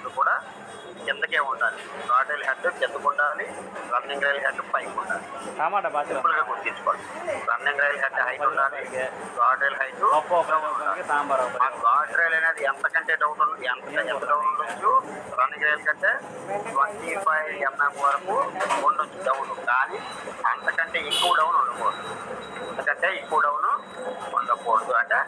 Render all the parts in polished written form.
Head కూడా కిందకే ఉండాలి. గార్డ్ రైల్ హెడ్ కిందకు ఉండాలి, రన్నింగ్ రైల్ హెడ్ పైకి ఉండాలి. సింపుల్గా గుర్తించుకోండి. రన్నింగ్ రైల్ హెడ్ హైట్ ఉండాలి, గార్డ్ రైల్ హైట్ డౌన్ ఉండాలి. ఆ గార్డ్ రైల్ అనేది ఎంతకంటే డౌన్ ఎంత డౌన్ ఉండొచ్చు, రన్నింగ్ రైల్ కంటే 25 mm వరకు ఉండొచ్చు డౌన్. కానీ అంతకంటే ఎక్కువ డౌన్ ఉండకూడదు. అంతకంటే ఎక్కువ డౌన్ ఉండకూడదు. అంటే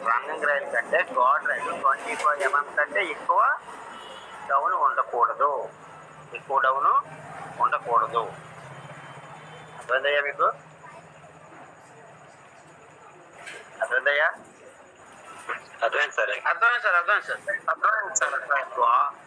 రన్నింగ్ రైల్ కంటే గార్డ్ రైల్ 25 mm కంటే ఎక్కువ డౌన్ ఉండకూడదు. ఎక్కువ డౌన్ ఉండకూడదు. అర్థమైందయ్యా మీకు? అర్థమైందయ్యా? అర్థమైంది సార్.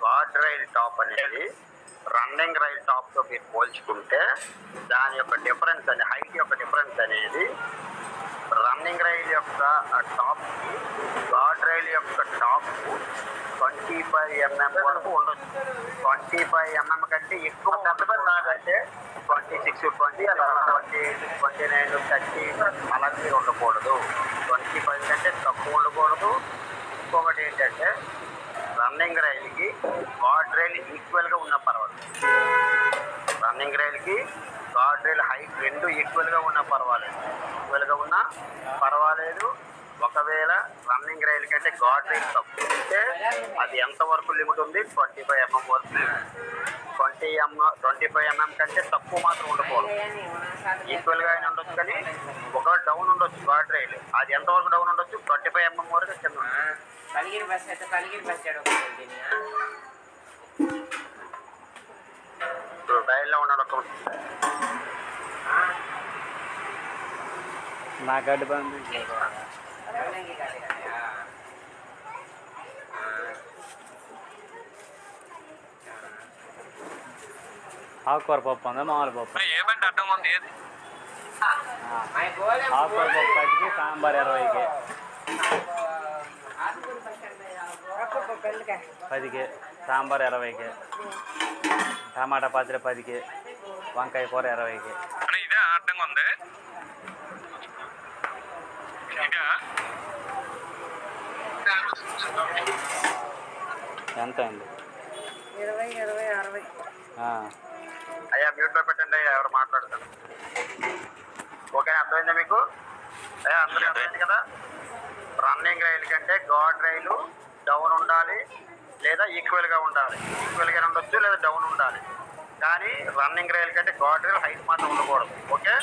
గార్డ్ రైల్ టాప్ అనేది రన్నింగ్ రైల్ టాప్ తో మీరు పోల్చుకుంటే దాని యొక్క డిఫరెన్స్ అనేది, హైట్ యొక్క డిఫరెన్స్ అనేది రన్నింగ్ రైల్ యొక్క టాప్ కి గార్డ్ రైల్ యొక్క టాప్ 25 mm వరకు ఉండొచ్చు. 25 mm కంటే ఎక్కువ అంటే 26, 20 అలా 28, 29, 30 అలా మీరు ఉండకూడదు. 25 కంటే తక్కువ ఉండకూడదు. ఇంకొకటి ఏంటంటే రన్నింగ్ రైల్కి గార్డ్ రైల్ ఈక్వల్గా ఉన్నా పర్వాలేదు. రన్నింగ్ రైల్కి గార్డ్ రైల్ హైట్ రెండు ఈక్వల్గా ఉన్నా పర్వాలేదు. ఒకవేళ రన్నింగ్ రైల్ కంటే గార్డ్ రైల్ తక్కువ ఉంటే అది ఎంతవరకు లిమిట్ ఉంది? 25 mm వరకు. 25 mm కంటే తక్కువ మాత్రం ఉండకూడదు. ఈక్వల్గా అయినా ఉండొచ్చు, కానీ ఒకవేళ డౌన్ ఉండొచ్చు గార్డ్ రైల్. అది ఎంతవరకు డౌన్ ఉండొచ్చు? 25 mm వరకు కింద. రైల్లో ఉండడం నా గడ్డి బంది ఆకుకూర పప్పు ఉందా, మామూలు పప్పు? ఆకుకూర పప్పు 10కి, సాంబార్ 20కి. 10కి, సాంబార్ 20కి, టమాటా పచ్చడి 10కి, వంకాయ కూర 20కి. ఇదే అడ్డంగా ఉంది. ఎంత అండి? 20, 60. అయ్యా మ్యూట్లో పెట్టండి అయ్యా, ఎవరు మాట్లాడుతారు? ఓకేనా? అర్థమైందా మీకు? అయ్యా అందరికీ అర్థమైంది కదా? రన్నింగ్ రైలు కంటే గార్డ్ రైలు డౌన్ ఉండాలి లేదా ఈక్వల్గా ఉండాలి. ఈక్వల్గా ఉండొచ్చు లేదా డౌన్ ఉండాలి. కానీ రన్నింగ్ రైల్ కంటే గార్డ్ రైల్ హైట్ మాత్రం ఉండకూడదు. ఓకే?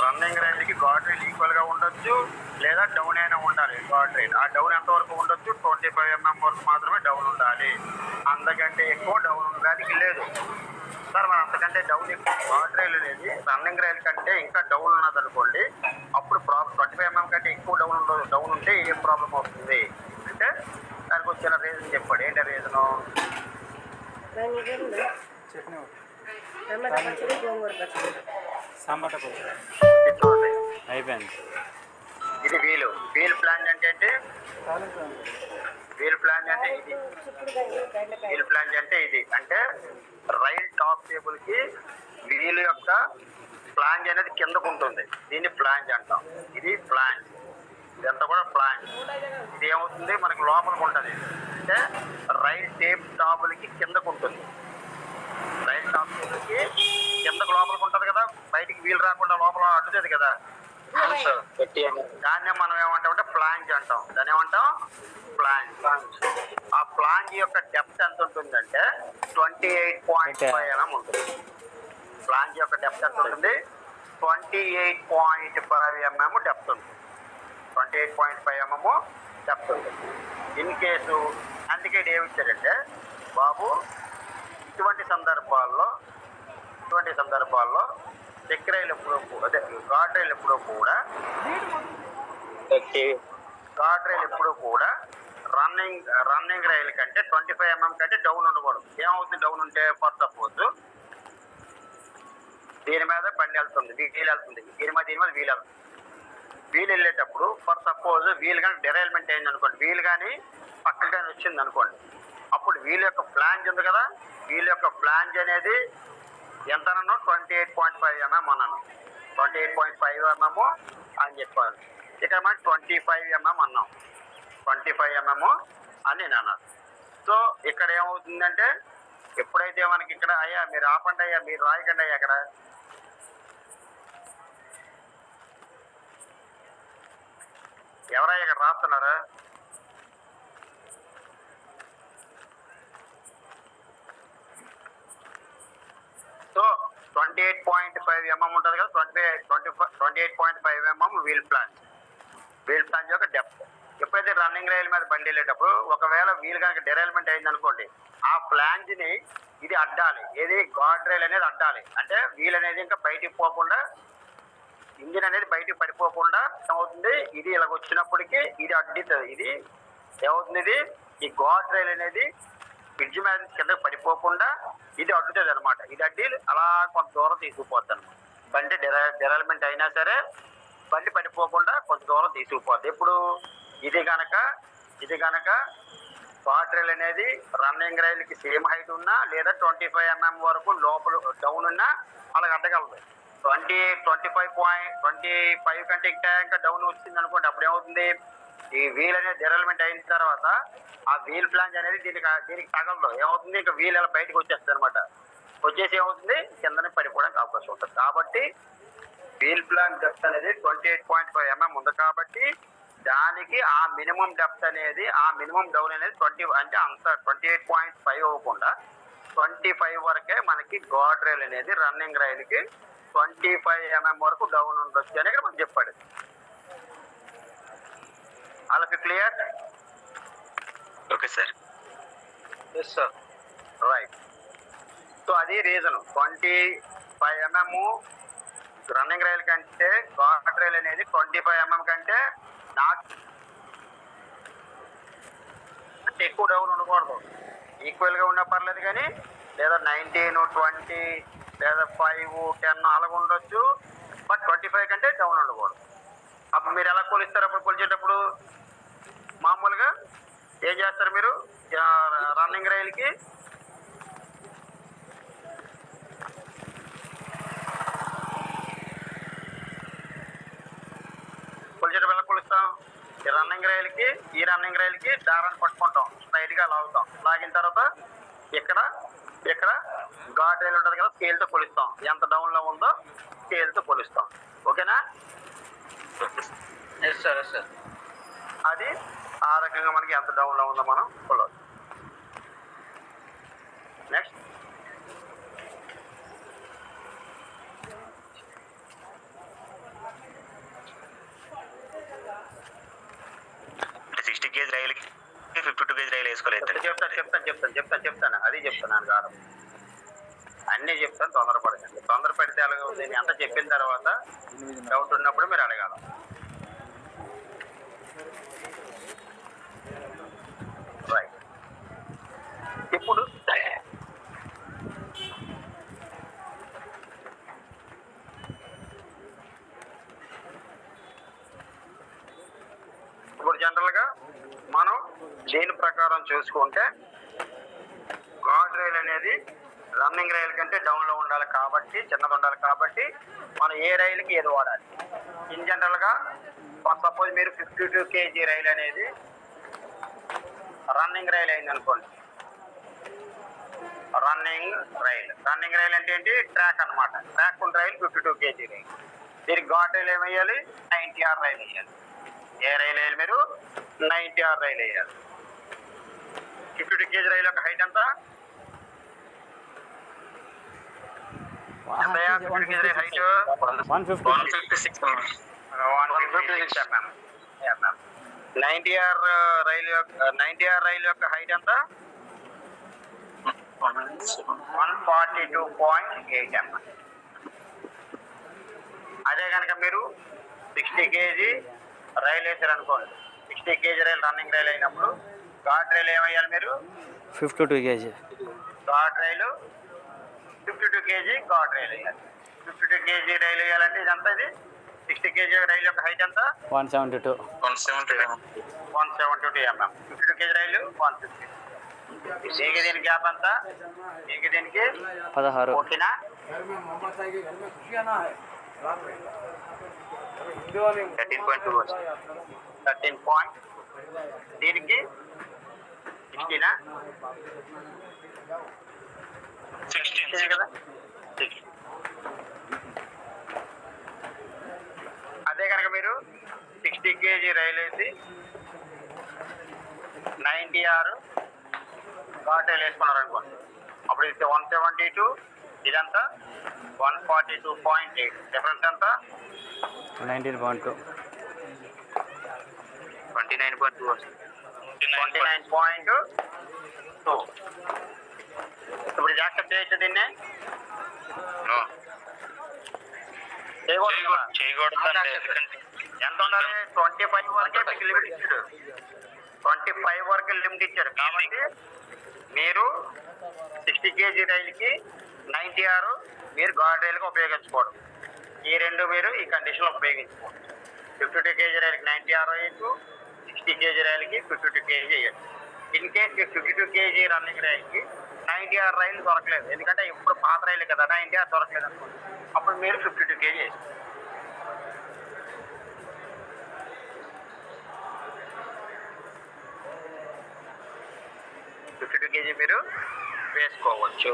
రన్నింగ్ రైల్కి గార్డ్ రైల్ ఈక్వల్గా ఉండొచ్చు లేదా డౌన్ అయినా ఉండాలి. గార్డ్ రైల్ ఆ డౌన్ ఎంతవరకు ఉండొచ్చు? 25 mm వరకు మాత్రమే డౌన్ ఉండాలి. అంతకంటే ఎక్కువ డౌన్ ఉండడానికి లేదు. సార్ మరి అంతకంటే డౌన్ ఎక్కువ గార్డ్ రైల్ అనేది రన్నింగ్ రైల్ కంటే ఇంకా డౌన్ ఉన్నది అనుకోండి, అప్పుడు ప్రాబ్లం. 25 mm కంటే ఎక్కువ డౌన్ ఉంటే ఏం ప్రాబ్లం అవుతుంది అంటే దానికి వచ్చిన రీజన్ చెప్పాడు. ఏంటి రీజను? చూడండి, అయిపోయింది. ఇది వీల్ ప్లాంజ్ అంటే ఏంటి? వీల్ ప్లాంజ్ అంటే ఇది. అంటే రైల్ టాప్ టేబుల్కి వీల్ యొక్క ప్లాంజ్ అనేది కిందకు ఉంటుంది. దీన్ని ప్లాంజ్ అంటాం. ఇది ప్లాంజ్. ఇదంతా కూడా ప్లాంజ్. ఇది ఏమవుతుంది? మనకి లోపలికి ఉంటుంది. అంటే రైల్ టేప్ టాపులకి కిందకు ఉంటుంది. రైల్ టాప్ టేబుల్కి కిందకు లోపలికి ఉంటుంది కదా, బయటికి వీలు రాకుండా లోపల అడ్డుతుంది కదా. దాన్నే మనం ఏమంటామంటే ప్లాంజ్ అంటాం. దాన్ని ఏమంటాం? ప్లాంజ్. ఆ ప్లాంజ్ యొక్క డెప్త్ ఎంత ఉంటుందంటే 28.5 mm ఉంటుంది. ప్లాంజ్ యొక్క డెప్త్ ఎంత ఉంటుంది? 28.5 mm డెప్త్ ఉంటుంది. 28.5 mm డెప్త్ ఉంటుంది. ఇన్ కేసు అందుకే ఏమిచ్చారంటే బాబు ఇటువంటి సందర్భాల్లో చెక్ రైలు గార్డ్ రైలు ఎప్పుడూ కూడా రన్నింగ్ రైలు కంటే 25 mm కంటే డౌన్ ఉండకూడదు. ఏమవుతుంది డౌన్ ఉంటే? ఫర్ సపోజ్ దీని మీద బండి వెళ్తుంది, వీల్ వెళ్తుంది, దీని మీద వీల్ వెళ్తుంది. వీల్ వెళ్ళేటప్పుడు ఫర్ సపోజ్ వీల్ కానీ డెరైల్మెంట్ అయింది అనుకోండి, వీల్ కానీ పక్కకు కానీ వచ్చింది అనుకోండి, అప్పుడు వీల్ యొక్క ఫ్లాంజ్ ఉంది కదా, వీల్ యొక్క ఫ్లాంజ్ అనేది ఎంతనో 28.5 mm అన్నాను. 28.5 mm అని చెప్పాను. ఇక్కడ మనం 25 mm అన్నాం. 25 mm అని నేను అన్నాను. సో ఇక్కడ ఏమవుతుందంటే ఎప్పుడైతే మనకి ఇక్కడ అయ్యా మీరు ఆపండి అయ్యా, మీరు రాయకండి అయ్యా అక్కడ. ఎవరయ్యా ఇక్కడ రాస్తున్నారా? సో 28.5 mm ఉంటుంది కదా, 28.5 mm వీల్ ప్లాంజ్ యొక్క డెప్త్. ఎప్పుడైతే రన్నింగ్ రైల్ మీద బండి వెళ్ళేటప్పుడు ఒకవేళ వీల్ కనుక డెరైల్మెంట్ అయింది అనుకోండి, ఆ ఫ్లాంజ్ ని ఇది అడ్డాలి. ఏది గార్డ్ రైల్ అనేది అడ్డాలి. అంటే వీల్ అనేది ఇంకా బయటికి పోకుండా, ఇంజిన్ అనేది బయటికి పడిపోకుండా ఏమవుతుంది, ఇది ఇలాగ వచ్చినప్పటికీ ఇది అడ్డుతుంది. ఇది ఏమవుతుంది, ఇది ఈ గార్డ్ రైల్ అనేది బ్రిడ్జ్ మీద కింద పడిపోకుండా ఇది అడ్డుతుంది అనమాట. ఇది అడ్డి అలా కొంత దూరం తీసుకుపోద్ది అనమాట. బండి డెరైల్మెంట్ అయినా సరే బండి పడిపోకుండా కొంత దూరం తీసుకుపోద్ది. ఇప్పుడు ఇది కనుక గార్డ్ రైల్ అనేది రన్నింగ్ రైల్కి సేమ్ హైట్ ఉన్నా లేదా 25 mm వరకు లోపల డౌన్ ఉన్నా అలాగ అడ్డగలదు. 25 కంటే ఇంకా డౌన్ వచ్చింది అనుకోండి, అప్పుడు ఏమవుతుంది, ఈ వీల్ అనేది డెరైల్మెంట్ అయిన తర్వాత ఆ వీల్ ఫ్లాంజ్ అనేది దీనికి తగలదు. ఏమవుతుంది, ఇంకా వీల్ ఇలా బయటకు వచ్చేస్తుంది అనమాట. వచ్చేసి ఏమవుతుంది, కిందనే పడిపోవడానికి అవకాశం ఉంటుంది. కాబట్టి వీల్ ఫ్లాంజ్ డెప్త్ అనేది 28.5 mm ఉంది. కాబట్టి దానికి ఆ మినిమం డెప్త్ అనేది, ఆ మినిమం డౌన్ అనేది 20, అంటే అంత 28.5 అవ్వకుండా 25 వరకే మనకి గార్డ్ రైల్ అనేది రన్నింగ్ రైల్కి 25 mm వరకు డౌన్ ఉండొచ్చు అని ఇక్కడ మనకు చెప్పాడు. వాళ్ళకి clear? Okay sir. Yes sir, right. So అది రీజన్. 25 mm రన్నింగ్ రైల్ కంటే గార్డ్ రైల్ అనేది 25 mm కంటే అంటే ఎక్కువ డౌన్ ఉండకూడదు. ఈక్వల్గా ఉన్నా పర్లేదు కానీ, లేదా 19, 20 లేదా 5, 10 అలాగ ఉండొచ్చు. బట్ 25 కంటే డౌన్ ఉండకూడదు. అప్పుడు మీరు ఎలా కొలిస్తారు? అప్పుడు కొలిచేటప్పుడు మామూలుగా ఏం చేస్తారు మీరు? రన్నింగ్ రైల్కి కొలిచేటప్పుడు ఎలా కొలుస్తాం? ఈ రన్నింగ్ రైల్కి దారాన్ని పట్టుకుంటాం, స్ట్రైట్గా లాగుతాం. లాగిన తర్వాత ఇక్కడ గార్డ్ రైల్ ఉంటుంది కదా, స్కేల్తో కొలుస్తాం. ఎంత డౌన్లో ఉందో స్కేల్తో కొలుస్తాం. ఓకేనా? Yes sir, yes sir. అది ఆ రకంగా మనకి ఎంత డౌన్లో ఉందో మనం కొలవచ్చు. నెక్స్ట్ 60 gauge రైలుకి 52 gauge రైలు వేసుకోలేదు. చెప్తాను అది చెప్తున్నాను కాదు, అన్నీ చెప్తాను. తొందరపడితే అలాగే నేను అంతా చెప్పిన తర్వాత డౌట్ ఉన్నప్పుడు మీరు అడగాలి. రైట్. ఇప్పుడు జనరల్గా మనం దీని ప్రకారం చూసుకుంటే గార్డ్ రైల్ అనేది రన్నింగ్ రైల్ కంటే డౌన్లో ఉండాలి కాబట్టి, చిన్నది ఉండాలి కాబట్టి మనం ఏ రైలుకి ఏది వాడాలి. ఇన్ జనరల్గా సపోజ్ మీరు 52 kg రైలు అనేది రన్నింగ్ రైల్ అయింది అనుకోండి. రన్నింగ్ రైల్ అంటే ఏంటి? ట్రాక్ అనమాట. ట్రాక్ ఉన్న రైలు 52 kg రైలు. దీనికి గార్డ్ రైల్ ఏమయ్యాలి? 90R రైలు వేయాలి. ఏ రైలు వేయాలి మీరు? 90R రైలు వేయాలి. 52 kg రైలు యొక్క హైట్ ఎంత? 156 mm. 90R రైలు యొక్క హైట్ ఎంత? 142.8 mm. అదే కనుక మీరు 60 kg రైలు వేసారు అనుకోండి. 60 kg రైలు రన్నింగ్ రైలు అయినప్పుడు గార్డ్ రైలు ఏమయ్యాలి మీరు? 52 kg గార్డ్ రైలు 52 kg గార్డ్ రైలు వేయాలి. 52 kg రైలు వేయాలంటే ఇదంతా ఇది 60 kg రైలు యొక్క హైట్ ఎంత? 172 mm. 52 kg రైలు 150. దీనికి దీని గ్యాప్ అంతా దీనికి 16. ఓకేనా? 13.2 దీనికి 60 16 16 కదా. అదే కనుక మీరు 60 kg రైలు వేసి 90 ఘాట్ రైలు వేసుకున్నారు అనుకోండి, అప్పుడు ఇది 172, ఇదంతా 142.8. డిఫరెన్స్ ఎంత? 19.2. 29.2 వస్తుంది. 29.2. ఇప్పుడు యాక్సెప్ట్ చేయొచ్చు దీన్ని? చేయకూడదు అంటే ఎంత ఉండాలి? 25 వరకే మీకు లిమిట్ ఇచ్చాడు. 25 వరకే లిమిట్ ఇచ్చాడు. కాబట్టి మీరు 60 kg రైలుకి 90 మీరు గార్డ్ రైలుకి ఉపయోగించుకోవడం, ఈ రెండు మీరు ఈ కండిషన్లో ఉపయోగించుకోవచ్చు. 52 kg రైలుకి 90 వేయచ్చు, 60 kg రైలుకి 52 kg వేయచ్చు. ఇన్ కేస్ 52 kg రన్నింగ్ రైలుకి 90 రైలు దొరకలేదు, ఎందుకంటే ఇప్పుడు పాత రైలు కదా, 90 దొరకలేదు అనుకోండి, అప్పుడు మీరు 52 kg వేస్తారు. మీరు వేసుకోవచ్చు.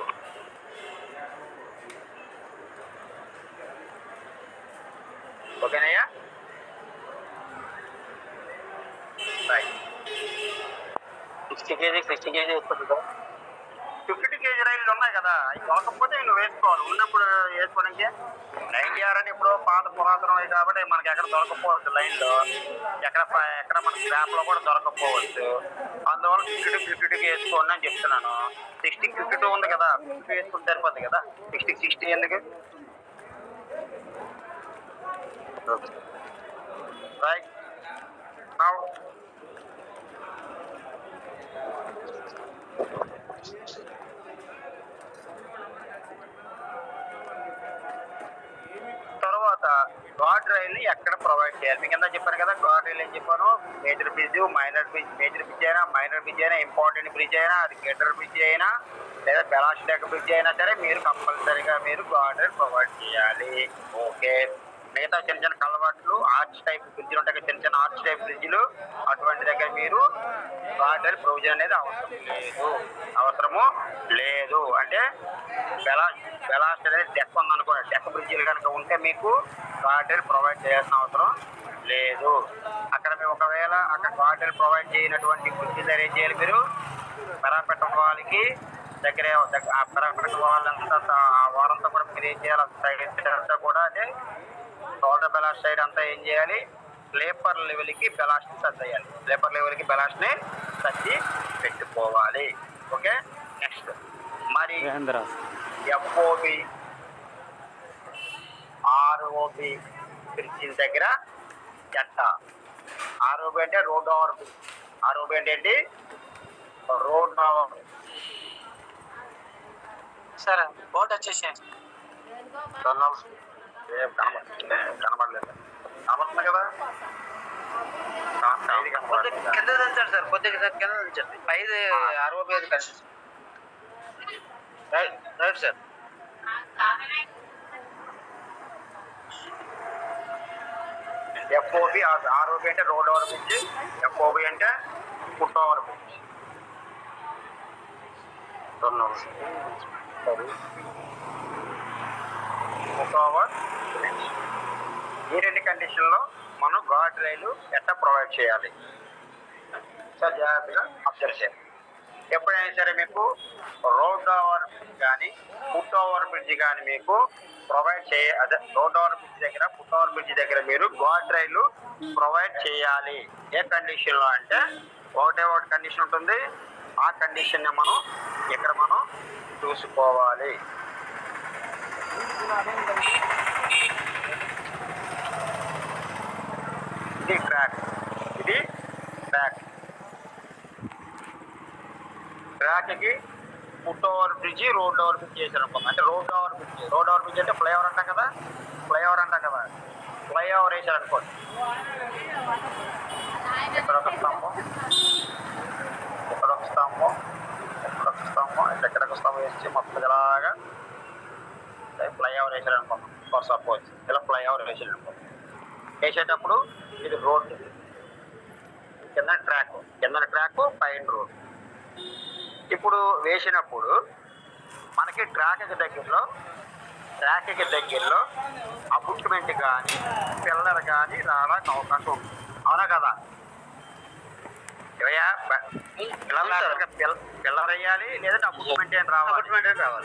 ఓకేనయ్యా? రైట్. 60 kg వస్తుంది కదా. 52 kg రైళ్ళు ఉన్నాయి కదా, అవి దొరకకపోతే నువ్వు వేసుకోవాలి. ఉన్నప్పుడు వేసుకోవడానికి 90 అని ఇప్పుడు పాత పురాతనమే కాబట్టి మనకి ఎక్కడ దొరకపోవచ్చు, లైన్లో ఎక్కడ మన స్క్రాప్లో కూడా దొరకకపోవచ్చు. అందువల్ల 52 వేసుకోండి అని చెప్తున్నాను. 60 52 ఉంది కదా, 50 వేసుకుంటే సరిపోద్ది కదా. 60 ఎందుకు? రైట్. నౌ తర్వాత గార్డ్ రైల్ని ఎక్కడ ప్రొవైడ్ చేయాలి? మీకు ఎంత చెప్పాను కదా, గార్డ్ రైల్ ఏం చెప్పాను? Major bridge, minor bridge. Major bridge అయినా ఇంపార్టెంట్ బ్రిడ్జ్ అయినా, అది గేటర్ బ్రిడ్జ్ అయినా లేదా బెలాష్ డెక్ బ్రిడ్జ్ అయినా సరే మీరు కంపల్సరీగా మీరు గార్డ్ రైల్ ప్రొవైడ్ చేయాలి. ఓకే. మిగతా చిన్న చిన్న కలవాట్లు, ఆర్చ్ టైప్ బ్రిడ్జ్లు ఉంటాయి, చిన్న చిన్న ఆర్చ్ టైప్ బ్రిడ్జ్లు, అటువంటి దగ్గర మీరు గార్డ్ రైల్ ప్రొవిజన్ అనేది అవసరము లేదు. అంటే బెలాస్ట్ అనేది డెక్ ఉందనుకోండి, డెక్ బ్రిడ్జిలు కనుక ఉంటే మీకు గార్డ్ రైల్ ప్రొవైడ్ చేయాల్సిన అవసరం లేదు. అక్కడ మేము ఒకవేళ అక్కడ గార్డ్ రైల్ ప్రొవైడ్ చేయనటువంటి బ్రిడ్జిలు ఏం చేయాలి? మీరు పెరాపెట్ట వాళ్ళకి దగ్గర ఆ పెరాపెట్ట వాళ్ళంతా ఆ వారంతా కూడా మీరు ఏం చేయాలి? అంతా కూడా అంటే షోల్డర్ బెలాస్ట్ సైడ్ అంతా ఏం చేయాలి? స్లీపర్ లెవెల్కి బెలాస్ట్ని సర్దేయాలి. స్లీపర్ లెవెల్కి బెలాస్ట్ని సర్ది పెట్టుకోవాలి. ఓకే. నెక్స్ట్ మరి ఎఫ్ఓబి, ఆర్ఓబి బ్రిడ్జిల దగ్గర ఎట్ట? ఆర్ఓబి అంటే రోడ్ ఓవర్ బ్రిడ్జ్. ఆర్ఓబి అంటే ఏంటి? Road over. సరే బోట్ వచ్చేసేయండి. కనబడలేదు. కనబడుతుంది కదా? కింద దించండి సార్, కొద్దిగా కింద దించండి. 5 65 కనిపిస్తుంది. Right sir. ఎఫ్ఓబి, ఆర్ఓబి అంటే రోడ్ ఓవర్ బ్రిడ్జ్, ఎఫ్ఓబి అంటే foot over bridge. Foot over bridge. ఈ రెండు కండిషన్లో మనం గార్డ్ రైలు ఎట్లా ప్రొవైడ్ చేయాలి చాలా జాగ్రత్తగా అబ్జర్వ్ చేయాలి. ఎప్పుడైనా సరే మీకు రోడ్ ఓవర్ బ్రిడ్జ్ కానీ ఫుట్ ఓవర్ బ్రిడ్జ్ కానీ మీకు ప్రొవైడ్ అదే రోడ్ ఓవర్ బ్రిడ్జ్ దగ్గర, ఫుట్ ఓవర్ బ్రిడ్జ్ దగ్గర మీరు గార్డ్ రైలు ప్రొవైడ్ చేయాలి. ఏ కండిషన్లో అంటే ఒకటే కండిషన్ ఉంటుంది. ఆ కండిషన్ని మనం ఇక్కడ మనం చూసుకోవాలి. ఇది ట్రాక్, ఇది ట్రాక్. ట్రాక్కి foot over bridge, road over bridge చేశారు అనుకోండి. అంటే రోడ్ ఓవర్ బ్రిడ్జ్ అంటే ఫ్లైఓవర్ అంటాం కదా, ఫ్లైఓవర్ వేసారు అనుకోండి. ఇక్కడ ఒక స్తంభం, ఇక్కడ ఒక స్తంభం, ఎక్కడొక స్తంభం వేసి మొత్తం ఇలాగా ఫ్లైఓవర్ వేసారు అనుకోండి. ఫర్ సపోజ్ ఇలా ఫ్లైఓవర్ వేసారు అనుకోండి. వేసేటప్పుడు ఇది రోడ్డు, కింద ట్రాక్, పైన రోడ్. ఎప్పుడు వేసినప్పుడు మనకి ట్రాక్కి దగ్గరలో అబుట్మెంట్ కానీ పిల్లర్ కానీ రావడానికి అవకాశం ఉంది. అవునా కదా? పిల్లర్ వేయాలి లేదంటే అబుట్మెంట్ ఏం రావాలి. అపార్ట్మెంట్ రావాలి.